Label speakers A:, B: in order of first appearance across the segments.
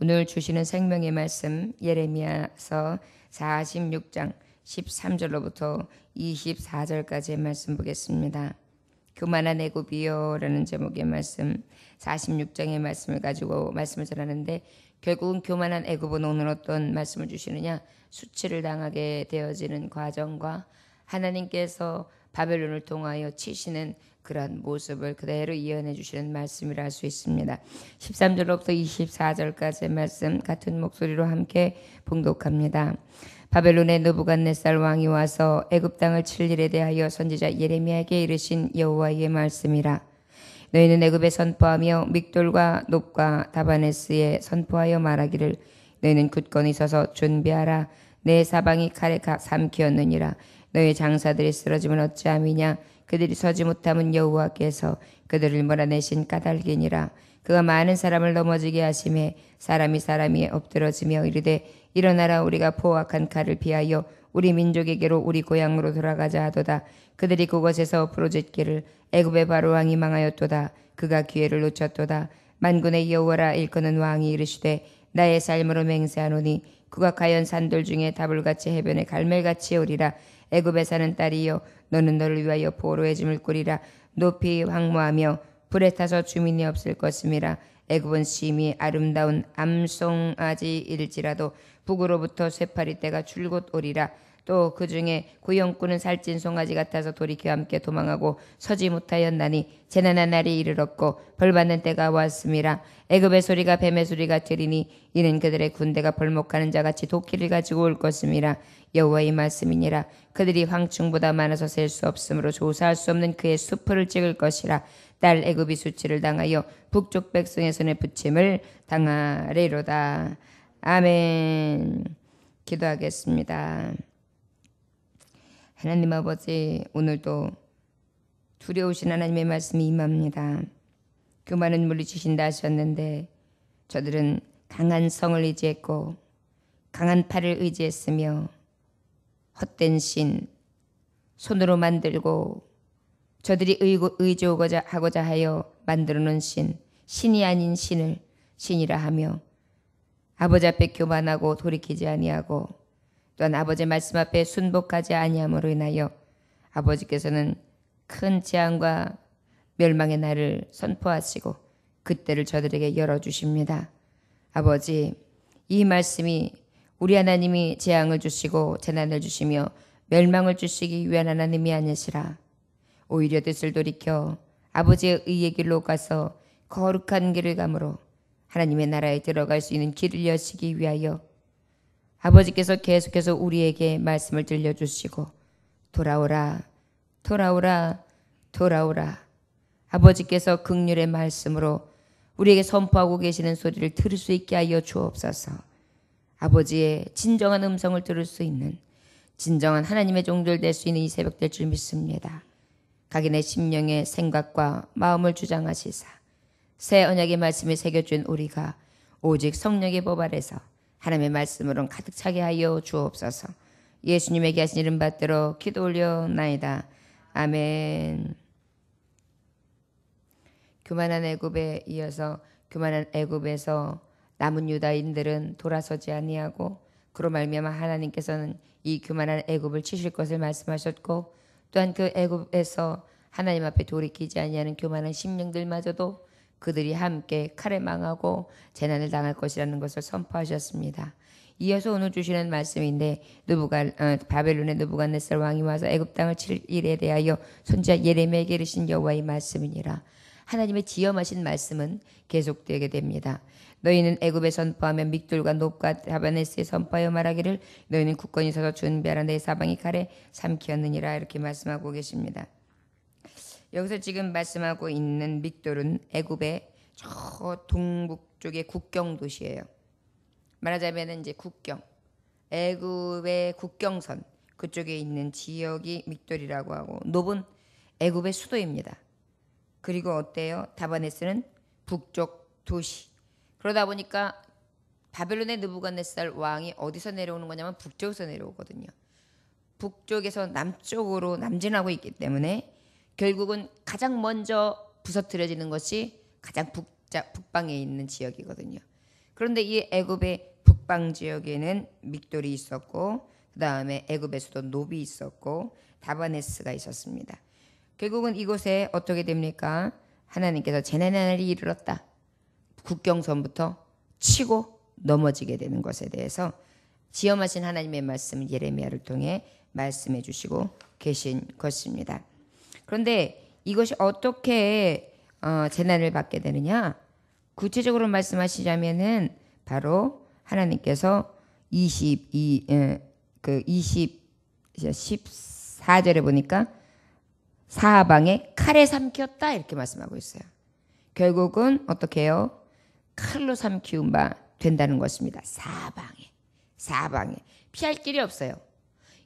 A: 오늘 주시는 생명의 말씀 예레미야서 46장 13절로부터 24절까지의 말씀 보겠습니다. 교만한 애굽이여 라는 제목의 말씀 46장의 말씀을 가지고 말씀을 전하는데, 결국은 교만한 애굽은 오늘 어떤 말씀을 주시느냐, 수치를 당하게 되어지는 과정과 하나님께서 바벨론을 통하여 치시는 그러한 모습을 그대로 예언해 주시는 말씀이라 할 수 있습니다. 13절로부터 24절까지의 말씀 같은 목소리로 함께 봉독합니다. 바벨론의 느부갓네살 왕이 와서 애굽 땅을 칠 일에 대하여 선지자 예레미야에게 이르신 여호와의 말씀이라. 너희는 애굽에 선포하며 믹돌과 놉과 다바네스에 선포하여 말하기를, 너희는 굳건히 서서 준비하라. 내 사방이 칼에 삼키었느니라. 너희 장사들이 쓰러지면 어찌함이냐. 그들이 서지 못함은 여호와께서 그들을 몰아내신 까닭이니라. 그가 많은 사람을 넘어지게 하심에 사람이 엎드러지며 이르되, 일어나라, 우리가 포악한 칼을 피하여 우리 민족에게로 우리 고향으로 돌아가자 하도다. 그들이 그곳에서 부르짖기를, 애굽의 바로 왕이 망하였도다. 그가 기회를 놓쳤도다. 만군의 여호와라 일컫는 왕이 이르시되, 나의 삶으로 맹세하노니 그가 과연 산돌 중에 다불같이 해변에 갈멜같이 오리라. 애굽에 사는 딸이여, 너는 너를 위하여 포로의 짐을 꾸리라. 높이 황무하며 불에 타서 주민이 없을 것임이라. 애굽은 심히 아름다운 암송아지일지라도 북으로부터 쇠파리떼가 줄곧 오리라. 또 그 중에 구영꾼은 살찐 송아지 같아서 돌이켜 함께 도망하고 서지 못하였나니 재난한 날이 이르렀고 벌받는 때가 왔음이라. 애굽의 소리가 뱀의 소리 같으리니 이는 그들의 군대가 벌목하는 자같이 도끼를 가지고 올 것임이라. 여호와의 말씀이니라. 그들이 황충보다 많아서 셀 수 없으므로 조사할 수 없는 그의 수풀을 찍을 것이라. 딸 애굽이 수치를 당하여 북쪽 백성의 손에 붙임을 당하리로다. 아멘. 기도하겠습니다. 하나님 아버지, 오늘도 두려우신 하나님의 말씀이 임합니다. 교만은 물리치신다 하셨는데, 저들은 강한 성을 의지했고 강한 팔을 의지했으며 헛된 신, 손으로 만들고 저들이 의지하고자 하여 만들어 놓은 신이 아닌 신을 신이라 하며 아버지 앞에 교만하고 돌이키지 아니하고 또한 아버지의 말씀 앞에 순복하지 아니함으로 인하여 아버지께서는 큰 재앙과 멸망의 날을 선포하시고 그때를 저들에게 열어주십니다. 아버지, 이 말씀이 우리 하나님이 재앙을 주시고 재난을 주시며 멸망을 주시기 위한 하나님이 아니시라. 오히려 뜻을 돌이켜 아버지의 의의 길로 가서 거룩한 길을 감으로 하나님의 나라에 들어갈 수 있는 길을 여시기 위하여 아버지께서 계속해서 우리에게 말씀을 들려주시고 돌아오라, 돌아오라, 돌아오라. 아버지께서 긍휼의 말씀으로 우리에게 선포하고 계시는 소리를 들을 수 있게 하여 주옵소서. 아버지의 진정한 음성을 들을 수 있는 진정한 하나님의 종들 될 수 있는 이 새벽 될 줄 믿습니다. 각인의 심령의 생각과 마음을 주장하시사 새 언약의 말씀이 새겨준 우리가 오직 성령의 법 아래서 하나님의 말씀으로 가득 차게 하여 주옵소서. 예수님에게 하신 이름 받들어 기도 올려나이다. 아멘. 교만한 애굽에 이어서 교만한 애굽에서 남은 유다인들은 돌아서지 아니하고 그로 말미암아 하나님께서는 이 교만한 애굽을 치실 것을 말씀하셨고, 또한 그 애굽에서 하나님 앞에 돌이키지 아니하는 교만한 심령들마저도 그들이 함께 칼에 망하고 재난을 당할 것이라는 것을 선포하셨습니다. 이어서 오늘 주시는 말씀인데, 바벨론의 느부갓네살 왕이 와서 애굽 땅을 칠 일에 대하여 선지자 예레미야에게 이르신 여호와의 말씀이니라. 하나님의 지엄하신 말씀은 계속되게 됩니다. 너희는 애굽에 선포하며 믹돌과 놉과 다바네스에 선포하여 말하기를, 너희는 굳건히 서서 준비하라. 내 사방이 칼에 삼키었느니라. 이렇게 말씀하고 계십니다. 여기서 지금 말씀하고 있는 믹돌은 애굽의 저 동북 쪽의 국경 도시예요. 말하자면 이제 국경, 애굽의 국경선 그쪽에 있는 지역이 믹돌이라고 하고, 놉은 애굽의 수도입니다. 그리고 어때요? 다바네스는 북쪽 도시. 그러다 보니까 바벨론의 느부갓네살 왕이 어디서 내려오는 거냐면 북쪽에서 내려오거든요. 북쪽에서 남쪽으로 남진하고 있기 때문에 결국은 가장 먼저 부서뜨려지는 것이 가장 북방에 있는 지역이거든요. 그런데 이 애굽의 북방 지역에는 믹돌이 있었고 그 다음에 애굽에서도 노비 있었고 다바네스가 있었습니다. 결국은 이곳에 어떻게 됩니까? 하나님께서 재난이 이르렀다. 국경선부터 치고 넘어지게 되는 것에 대해서 지엄하신 하나님의 말씀 예레미야를 통해 말씀해 주시고 계신 것입니다. 그런데 이것이 어떻게 재난을 받게 되느냐? 구체적으로 말씀하시자면은 바로 하나님께서 14절에 보니까 사방에 칼에 삼켰다 이렇게 말씀하고 있어요. 결국은 어떻게 해요? 칼로 삼키운 바 된다는 것입니다. 사방에 피할 길이 없어요.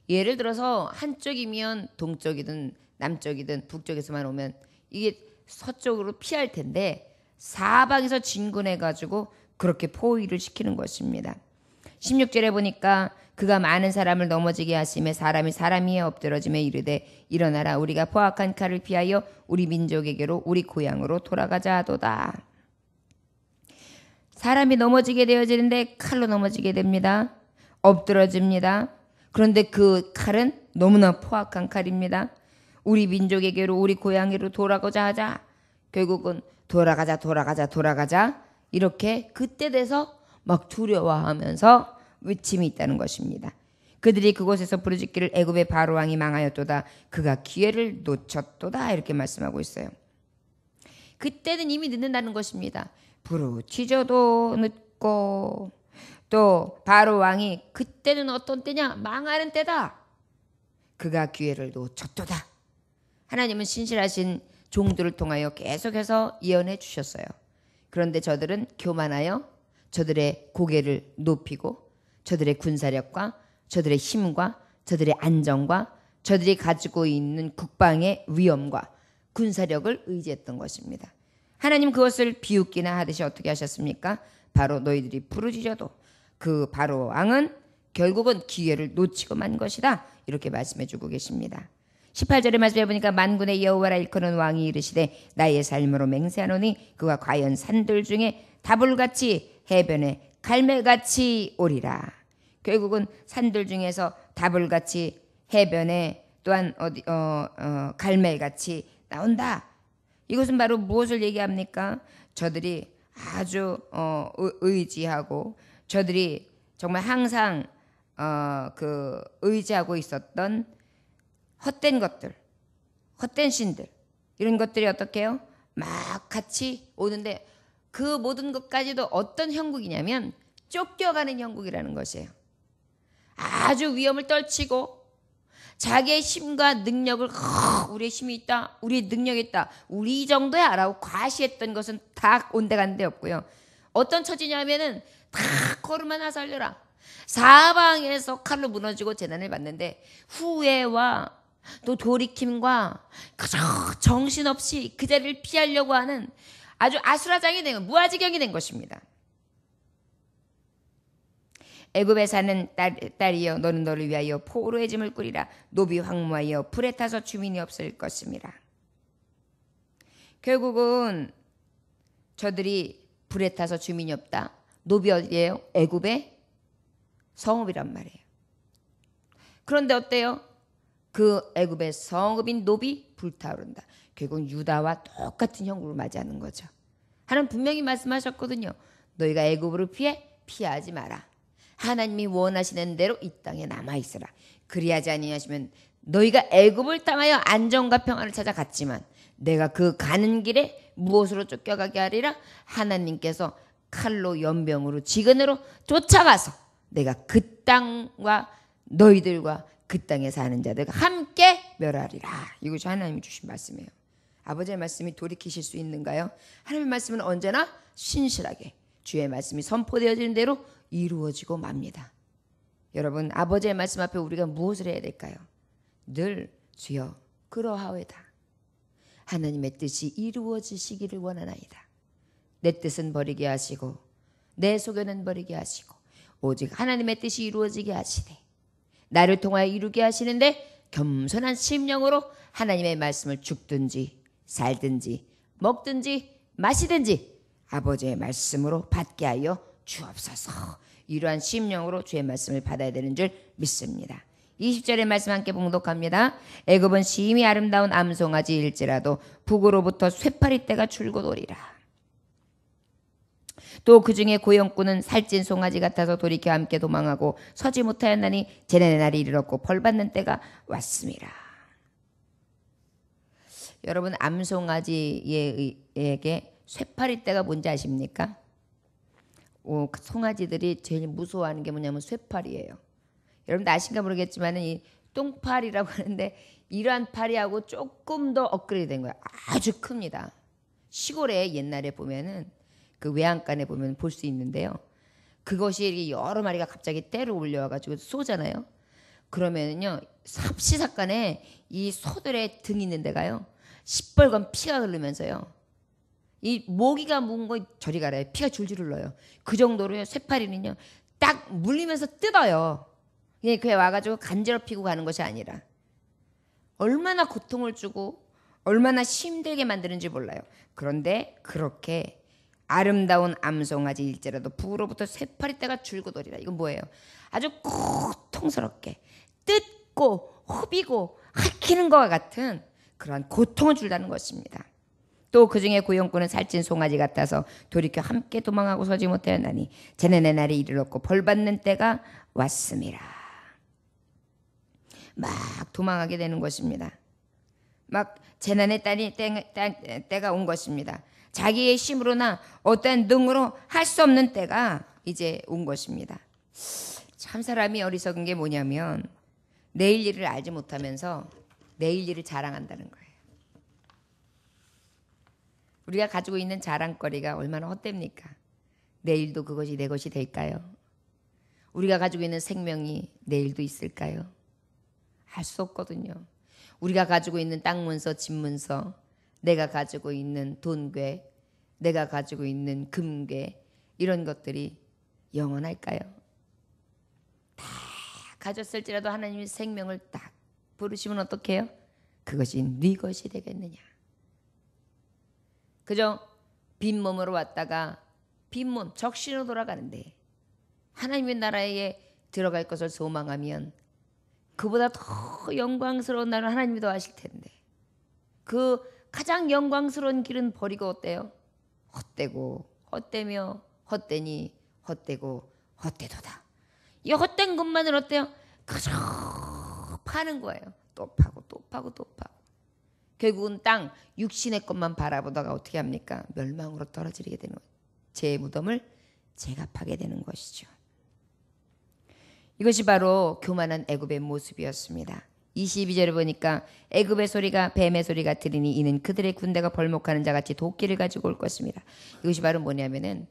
A: 예를 들어서 한쪽이면 동쪽이든 남쪽이든 북쪽에서만 오면 이게 서쪽으로 피할 텐데 사방에서 진군해 가지고 그렇게 포위를 시키는 것입니다. 16절에 보니까 그가 많은 사람을 넘어지게 하시며 사람이 사람 위에 엎드러지며 이르되 일어나라 우리가 포악한 칼을 피하여 우리 민족에게로 우리 고향으로 돌아가자 하도다. 사람이 넘어지게 되어지는데 칼로 넘어지게 됩니다. 엎드러집니다. 그런데 그 칼은 너무나 포악한 칼입니다. 우리 민족에게로 우리 고향으로 돌아가자 하자. 결국은 돌아가자 이렇게 그때 돼서 막 두려워하면서 외침이 있다는 것입니다. 그들이 그곳에서 부르짖기를 애굽의 바로 왕이 망하였도다. 그가 기회를 놓쳤도다. 이렇게 말씀하고 있어요. 그때는 이미 늦는다는 것입니다. 부르짖어도 늦고 또 바로 왕이 그때는 어떤 때냐? 망하는 때다. 그가 기회를 놓쳤도다. 하나님은 신실하신 종들을 통하여 계속해서 예언해 주셨어요. 그런데 저들은 교만하여 저들의 고개를 높이고 저들의 군사력과 저들의 힘과 저들의 안정과 저들이 가지고 있는 국방의 위엄과 군사력을 의지했던 것입니다. 하나님 그것을 비웃기나 하듯이 어떻게 하셨습니까? 바로 너희들이 부르짖어도 그 바로 왕은 결국은 기회를 놓치고 만 것이다. 이렇게 말씀해 주고 계십니다. 18절에 말씀해 보니까 만군의 여호와라 일컫는 왕이 이르시되 나의 삶으로 맹세하노니 그가 과연 산들 중에 다불같이 해변에 갈매같이 오리라. 결국은 산들 중에서 다불같이 해변에 또한 갈매같이 나온다. 이것은 바로 무엇을 얘기합니까? 저들이 아주 의지하고 저들이 정말 항상 의지하고 있었던 헛된 것들, 헛된 신들 이런 것들이 어떻게 해요? 막 같이 오는데 그 모든 것까지도 어떤 형국이냐면 쫓겨가는 형국이라는 것이에요. 아주 위험을 떨치고 자기의 힘과 능력을 우리의 힘이 있다, 우리의 능력이 있다, 우리 정도야 라고 과시했던 것은 다 온데간데 없고요. 어떤 처지냐면은 다 걸음 하나 살려라. 사방에서 칼로 무너지고 재난을 받는데 후회와 또 돌이킴과 그저 정신없이 그 자리를 피하려고 하는 아주 아수라장이 된 무아지경이 된 것입니다. 애굽에 사는 딸이여 너는 너를 위하여 포로의 짐을 꾸리라. 노비 황무하여 불에 타서 주민이 없을 것입니다. 결국은 저들이 불에 타서 주민이 없다. 노비 어디예요? 애굽의 성읍이란 말이에요. 그런데 어때요? 그 애굽의 성읍인 노비 불타오른다. 결국은 유다와 똑같은 형국을 맞이하는 거죠. 하나님 분명히 말씀하셨거든요. 너희가 애굽으로 피하지 마라. 하나님이 원하시는 대로 이 땅에 남아있으라. 그리하지 아니하시면 너희가 애굽을 땅하여 안정과 평안을 찾아갔지만 내가 그 가는 길에 무엇으로 쫓겨가게 하리라. 하나님께서 칼로 연병으로 지근으로 쫓아가서 내가 그 땅과 너희들과 그 땅에 사는 자들과 함께 멸하리라. 이것이 하나님이 주신 말씀이에요. 아버지의 말씀이 돌이키실 수 있는가요? 하나님의 말씀은 언제나 신실하게 주의 말씀이 선포되어지는 대로 이루어지고 맙니다. 여러분 아버지의 말씀 앞에 우리가 무엇을 해야 될까요? 늘 주여 그러하오이다. 하나님의 뜻이 이루어지시기를 원하나이다. 내 뜻은 버리게 하시고 내 소견은 버리게 하시고 오직 하나님의 뜻이 이루어지게 하시되 나를 통하여 이루게 하시는데 겸손한 심령으로 하나님의 말씀을 죽든지 살든지 먹든지 마시든지 아버지의 말씀으로 받게 하여 주옵소서. 이러한 심령으로 주의 말씀을 받아야 되는 줄 믿습니다. 20절의 말씀 함께 봉독합니다. 애굽은 심히 아름다운 암송아지일지라도 북으로부터 쇠파리 떼가 줄곧 오리라. 또 그 중에 고용꾼은 살찐 송아지 같아서 돌이켜 함께 도망하고 서지 못하였나니 재난의 날이 이르렀고 벌받는 때가 왔음이라. 여러분, 암송아지에게 쇠파리 떼가 뭔지 아십니까? 송아지들이 제일 무서워하는 게 뭐냐면 쇠파리예요. 여러분들 아신가 모르겠지만 이 똥파리라고 하는데 이러한 파리하고 조금 더 업그레이드 된 거예요. 아주 큽니다. 시골에 옛날에 보면은 그 외양간에 보면 볼 수 있는데요. 그것이 여러 마리가 갑자기 떼로 올려와가지고 쏘잖아요. 그러면은요, 삽시삭간에 이 소들의 등 있는 데가요, 시뻘건 피가 흐르면서요, 이 모기가 문 거 저리 가라요. 피가 줄줄 흘러요. 그 정도로요, 쇠파리는요, 딱 물리면서 뜯어요. 그게 와가지고 간지럽히고 가는 것이 아니라 얼마나 고통을 주고 얼마나 힘들게 만드는지 몰라요. 그런데 그렇게 아름다운 암송아지일지라도 북으로부터 쇠파리 떼가 줄곧 오리라. 이건 뭐예요? 아주 고통스럽게 뜯고 후비고 핥히는 것과 같은 그러한 고통을 준다는 것입니다. 또 그 중에 고용꾼은 살찐 송아지 같아서 돌이켜 함께 도망하고 서지 못하였나니 재난의 날이 이르렀고 벌받는 때가 왔음이라. 막 도망하게 되는 것입니다. 막 재난의 때가 온 것입니다. 자기의 힘으로나 어떠한 능으로 할 수 없는 때가 이제 온 것입니다. 참 사람이 어리석은 게 뭐냐면 내일 일을 알지 못하면서 내일 일을 자랑한다는 거예요. 우리가 가지고 있는 자랑거리가 얼마나 헛됩니까? 내일도 그것이 내 것이 될까요? 우리가 가지고 있는 생명이 내일도 있을까요? 알 수 없거든요. 우리가 가지고 있는 땅 문서, 집 문서, 내가 가지고 있는 돈괴, 내가 가지고 있는 금괴, 이런 것들이 영원할까요? 다 가졌을지라도 하나님의 생명을 딱 부르시면 어떻게 해요? 그것이 네 것이 되겠느냐. 그저 빈몸으로 왔다가 빈몸, 적신으로 돌아가는데 하나님의 나라에 들어갈 것을 소망하면 그보다 더 영광스러운 나를 하나님이 더 하실 텐데 그 가장 영광스러운 길은 버리고 어때요? 헛되고 헛되며 헛되니 헛되고 헛되도다. 이 헛된 것만은 어때요? 그저 파는 거예요. 또 파고 또 파고 또 파고. 결국은 땅 육신의 것만 바라보다가 어떻게 합니까? 멸망으로 떨어지게 되는 거예요. 제 무덤을 제가 파게 되는 것이죠. 이것이 바로 교만한 애굽의 모습이었습니다. 22절에 보니까 애굽의 소리가 뱀의 소리가 들으니 이는 그들의 군대가 벌목하는 자같이 도끼를 가지고 올 것입니다. 이것이 바로 뭐냐면은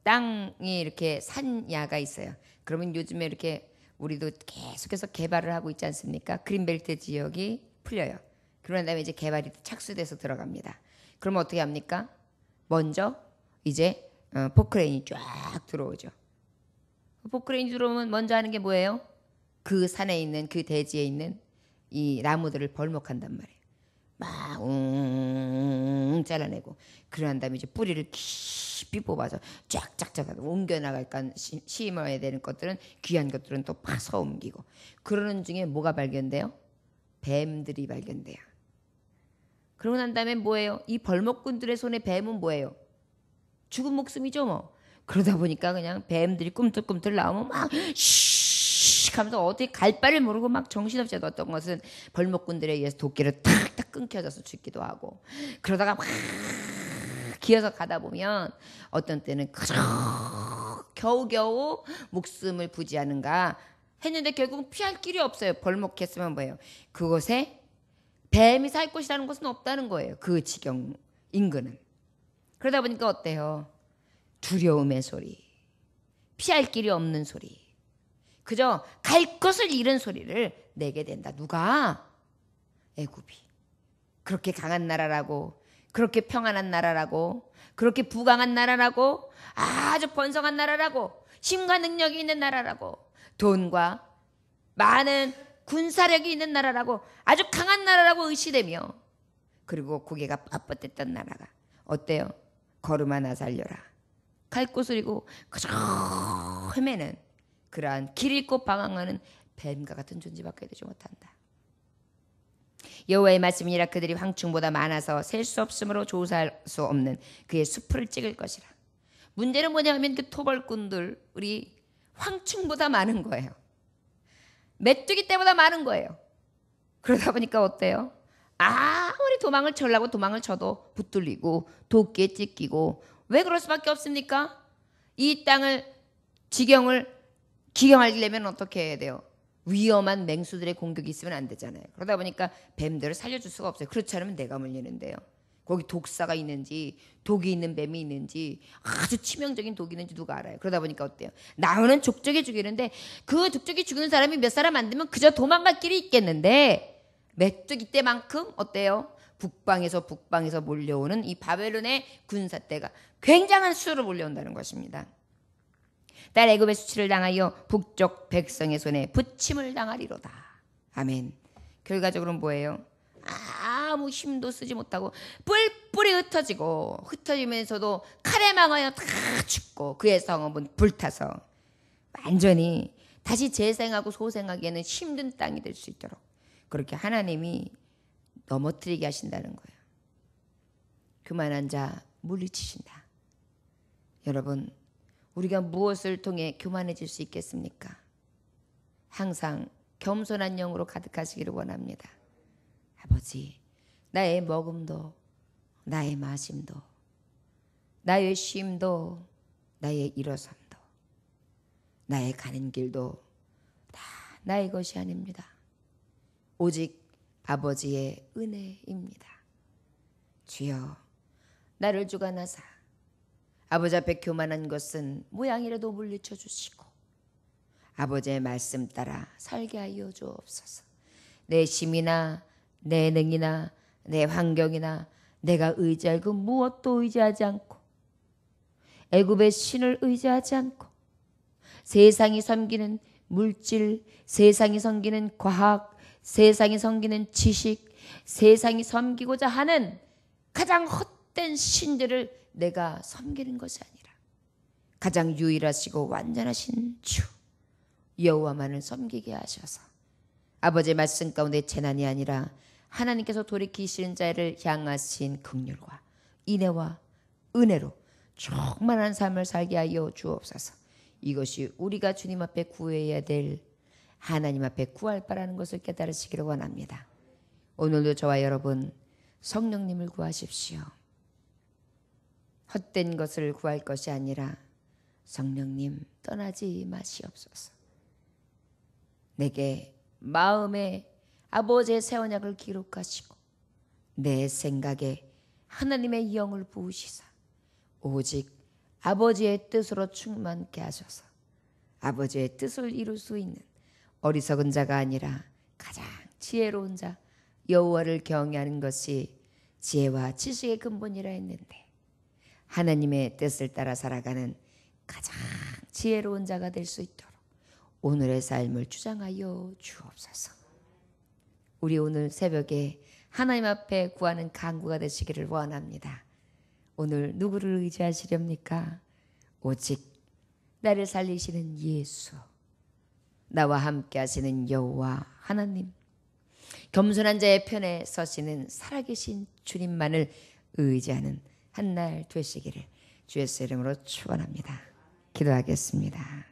A: 땅이 이렇게 산야가 있어요. 그러면 요즘에 이렇게 우리도 계속해서 개발을 하고 있지 않습니까? 그린벨트 지역이 풀려요. 그런 다음에 이제 개발이 착수돼서 들어갑니다. 그러면 어떻게 합니까? 먼저 이제 포크레인이 쫙 들어오죠. 포크레인이 들어오면 먼저 하는 게 뭐예요? 그 산에 있는 그 대지에 있는 이 나무들을 벌목한단 말이에요. 막 잘라내고 그런 다음에 이제 뿌리를 깊이 뽑아서 쫙쫙쫙 옮겨나갈까 심어야 되는 것들은 귀한 것들은 또 파서 옮기고 그러는 중에 뭐가 발견돼요? 뱀들이 발견돼요. 그러고 난 다음에 뭐예요? 이 벌목꾼들의 손에 뱀은 뭐예요? 죽은 목숨이죠 뭐. 그러다 보니까 그냥 뱀들이 꿈틀꿈틀 나오면 막 쉬 하면서 어떻게 갈 바를 모르고 막 정신없이 어떤 것은 벌목꾼들에 의해서 도끼를 탁탁 끊겨져서 죽기도 하고 그러다가 막 기어서 가다 보면 어떤 때는 그저 겨우겨우 목숨을 부지하는가 했는데 결국 피할 길이 없어요. 벌목했으면 뭐예요? 그곳에 뱀이 살 곳이라는 것은 없다는 거예요. 그 지경 인근은. 그러다 보니까 어때요? 두려움의 소리, 피할 길이 없는 소리, 그저 갈 것을 잃은 소리를 내게 된다. 누가? 애굽이. 그렇게 강한 나라라고, 그렇게 평안한 나라라고, 그렇게 부강한 나라라고, 아주 번성한 나라라고, 힘과 능력이 있는 나라라고, 돈과 많은 군사력이 있는 나라라고, 아주 강한 나라라고 의시되며, 그리고 고개가 뻣뻣했던 나라가 어때요? 걸음 하나 살려라. 갈 곳을 잃고 그저 헤매는 그러한 길 잃고 방황하는 뱀과 같은 존재밖에 되지 못한다. 여호와의 말씀이니라. 그들이 황충보다 많아서 셀 수 없으므로 조사할 수 없는 그의 숲을 찍을 것이라. 문제는 뭐냐면 그 토벌꾼들이 황충보다 많은 거예요. 메뚜기 떼보다 많은 거예요. 그러다 보니까 어때요? 아무리 도망을 치려고 도망을 쳐도 붙들리고 도끼에 찢기고. 왜 그럴 수밖에 없습니까? 이 땅을 기경하려면 어떻게 해야 돼요? 위험한 맹수들의 공격이 있으면 안 되잖아요. 그러다 보니까 뱀들을 살려줄 수가 없어요. 그렇지 않으면 내가 물리는데요. 거기 독사가 있는지 독이 있는 뱀이 있는지 아주 치명적인 독이 있는지 누가 알아요. 그러다 보니까 어때요? 나오는 족적이 죽이는데 그 족적이 죽이는 사람이 몇 사람 안 되면 그저 도망갈 길이 있겠는데 메뚜기 떼만큼 어때요? 북방에서 몰려오는 이 바벨론의 군사대가 굉장한 수로 몰려온다는 것입니다. 딸 애굽의 수치를 당하여 북쪽 백성의 손에 부침을 당하리로다. 아멘. 결과적으로는 뭐예요? 아무 힘도 쓰지 못하고 뿔뿔이 흩어지면서도 칼에 망하여 다 죽고 그의 성읍은 불타서 완전히 다시 재생하고 소생하기에는 힘든 땅이 될 수 있도록 그렇게 하나님이 넘어뜨리게 하신다는 거예요. 교만한 자 물리치신다. 여러분, 우리가 무엇을 통해 교만해질 수 있겠습니까? 항상 겸손한 영으로 가득하시기를 원합니다. 아버지, 나의 먹음도, 나의 마심도, 나의 쉼도, 나의 일어섬도, 나의 가는 길도 다 나의 것이 아닙니다. 오직 아버지의 은혜입니다. 주여, 나를 주관하사 아버지 앞에 교만한 것은 모양이라도 물리쳐 주시고 아버지의 말씀 따라 살게 하여 주옵소서. 내 힘이나 내 능이나 내 환경이나 내가 의지할 그 무엇도 의지하지 않고 애굽의 신을 의지하지 않고 세상이 섬기는 물질, 세상이 섬기는 과학, 세상이 섬기는 지식, 세상이 섬기고자 하는 가장 헛된 신들을 내가 섬기는 것이 아니라 가장 유일하시고 완전하신 주 여호와만을 섬기게 하셔서 아버지의 말씀 가운데 재난이 아니라 하나님께서 돌이키시는 자를 향하신 긍휼과 인애와 은혜로 충만한 삶을 살게 하여 주옵소서. 이것이 우리가 주님 앞에 구해야 될 하나님 앞에 구할 바라는 것을 깨달으시기를 원합니다. 오늘도 저와 여러분 성령님을 구하십시오. 헛된 것을 구할 것이 아니라 성령님 떠나지 마시옵소서. 내게 마음에 아버지의 새 언약을 기록하시고 내 생각에 하나님의 영을 부으시사 오직 아버지의 뜻으로 충만케 하셔서 아버지의 뜻을 이룰 수 있는 어리석은 자가 아니라 가장 지혜로운 자 여호와를 경외하는 것이 지혜와 지식의 근본이라 했는데 하나님의 뜻을 따라 살아가는 가장 지혜로운 자가 될 수 있도록 오늘의 삶을 주장하여 주옵소서. 우리 오늘 새벽에 하나님 앞에 구하는 간구가 되시기를 원합니다. 오늘 누구를 의지하시렵니까? 오직 나를 살리시는 예수, 나와 함께 하시는 여호와 하나님, 겸손한 자의 편에 서시는 살아계신 주님만을 의지하는 한날 되시기를 주의 이름으로 축원합니다. 기도하겠습니다.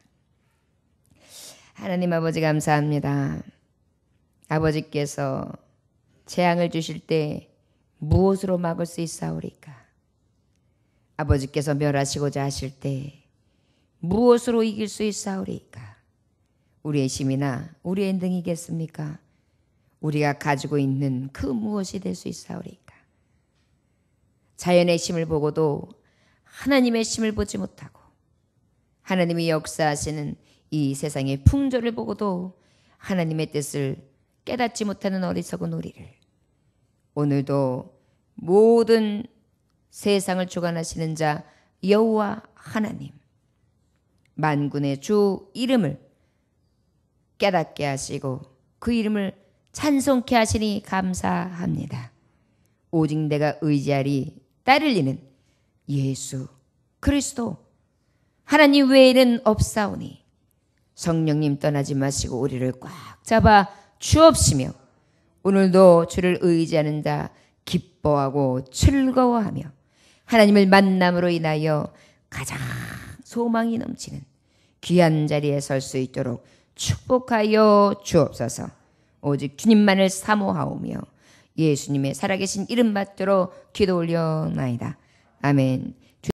A: 하나님 아버지 감사합니다. 아버지께서 재앙을 주실 때 무엇으로 막을 수 있사오리까? 아버지께서 멸하시고자 하실 때 무엇으로 이길 수 있사오리까? 우리의 힘이나 우리의 능이겠습니까? 우리가 가지고 있는 그 무엇이 될 수 있사오리까? 자연의 힘을 보고도 하나님의 힘을 보지 못하고 하나님이 역사하시는 이 세상의 풍조를 보고도 하나님의 뜻을 깨닫지 못하는 어리석은 우리를 오늘도 모든 세상을 주관하시는 자 여호와 하나님 만군의 주 이름을 깨닫게 하시고 그 이름을 찬송케 하시니 감사합니다. 오직 내가 의지하리 따를 이는 예수 그리스도 하나님 외에는 없사오니 성령님 떠나지 마시고 우리를 꽉 잡아 주옵시며 오늘도 주를 의지하는 자 기뻐하고 즐거워하며 하나님을 만남으로 인하여 가장 소망이 넘치는 귀한 자리에 설 수 있도록 축복하여 주옵소서. 오직 주님만을 사모하오며 예수님의 살아계신 이름 받들어 기도 올려나이다. 아멘.